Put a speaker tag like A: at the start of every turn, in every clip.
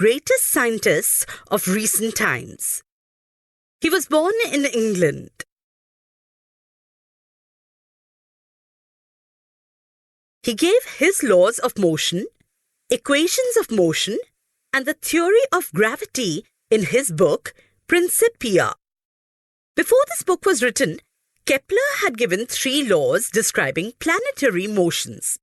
A: greatest scientists of recent times. He was born in England. He gave his laws of motion, equations of motion, and the theory of gravity in his book, Principia. Before this book was written, Kepler had given 3 laws describing planetary motions.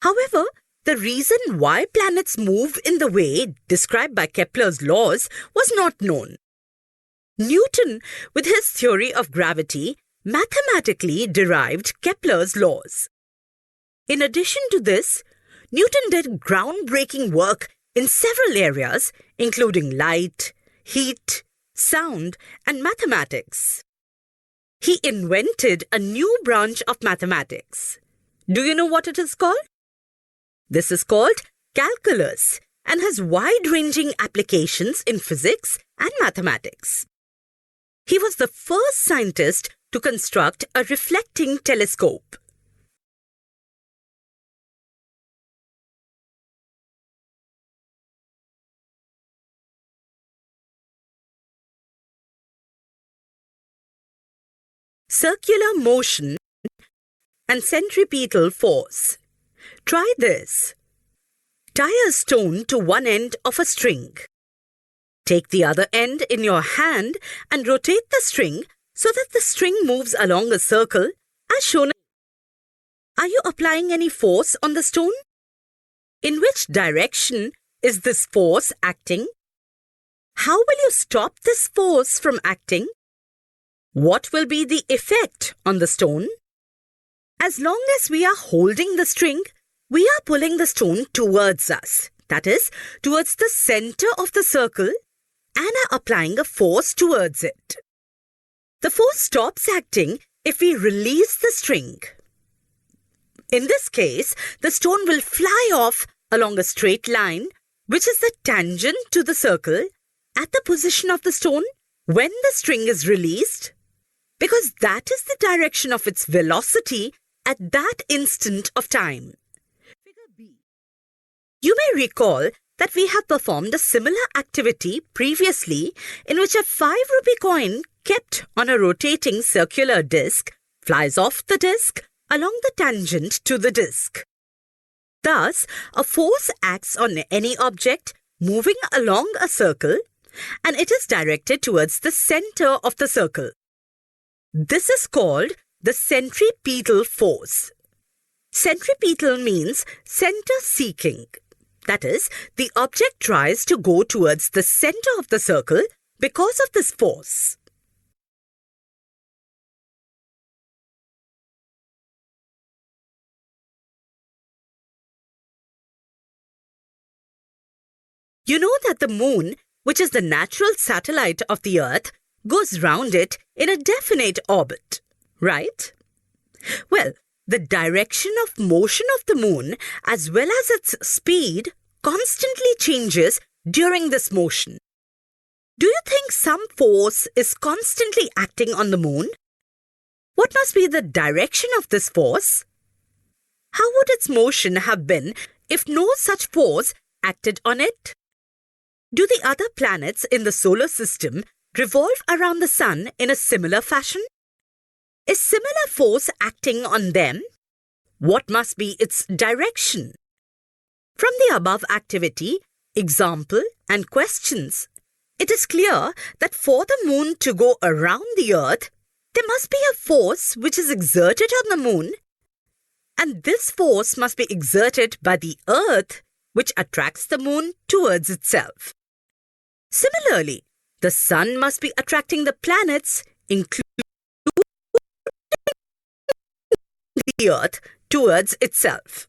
A: However, the reason why planets move in the way described by Kepler's laws was not known. Newton, with his theory of gravity, mathematically derived Kepler's laws. In addition to this, Newton did groundbreaking work in several areas, including light, heat, sound, and mathematics. He invented a new branch of mathematics. Do you know what it is called? This is called calculus and has wide-ranging applications in physics and mathematics. He was the first scientist to construct a reflecting telescope. Circular motion and centripetal force. Try this. Tie a stone to one end of a string. Take the other end in your hand and rotate the string so that the string moves along a circle as shown. Are you applying any force on the stone? In which direction is this force acting? How will you stop this force from acting? What will be the effect on the stone? As long as we are holding the string, we are pulling the stone towards us, that is, towards the center of the circle, and are applying a force towards it. The force stops acting if we release the string. In this case, the stone will fly off along a straight line, which is the tangent to the circle, at the position of the stone when the string is released, because that is the direction of its velocity at that instant of time. Figure B. You may recall that we have performed a similar activity previously in which a 5-rupee coin kept on a rotating circular disc flies off the disc along the tangent to the disc. Thus, a force acts on any object moving along a circle and it is directed towards the center of the circle. This is called the centripetal force. Centripetal means center-seeking. That is, the object tries to go towards the center of the circle because of this force. You know that the moon, which is the natural satellite of the Earth, goes round it in a definite orbit, right? Well, the direction of motion of the moon as well as its speed constantly changes during this motion. Do you think some force is constantly acting on the moon? What must be the direction of this force? How would its motion have been if no such force acted on it? Do the other planets in the solar system revolve around the sun in a similar fashion? Is similar force acting on them? What must be its direction? From the above activity, example, and questions, it is clear that for the moon to go around the Earth, there must be a force which is exerted on the moon, and this force must be exerted by the Earth, which attracts the moon towards itself. Similarly, the sun must be attracting the planets, including the Earth, towards itself.